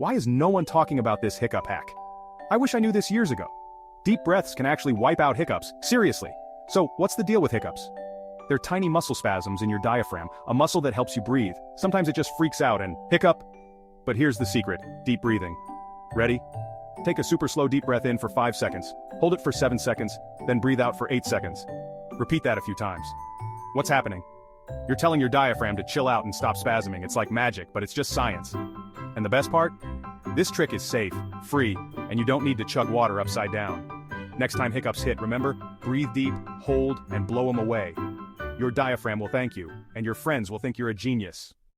Why is no one talking about this hiccup hack? I wish I knew this years ago. Deep breaths can actually wipe out hiccups, seriously. So, what's the deal with hiccups? They're tiny muscle spasms in your diaphragm, a muscle that helps you breathe. Sometimes it just freaks out and hiccup. But here's the secret, deep breathing. Ready? Take a super slow deep breath in for 5 seconds, hold it for 7 seconds, then breathe out for 8 seconds. Repeat that a few times. What's happening? You're telling your diaphragm to chill out and stop spasming. It's like magic, but it's just science. And the best part? This trick is safe, free, and you don't need to chug water upside down. Next time hiccups hit, remember, breathe deep, hold, and blow them away. Your diaphragm will thank you, and your friends will think you're a genius.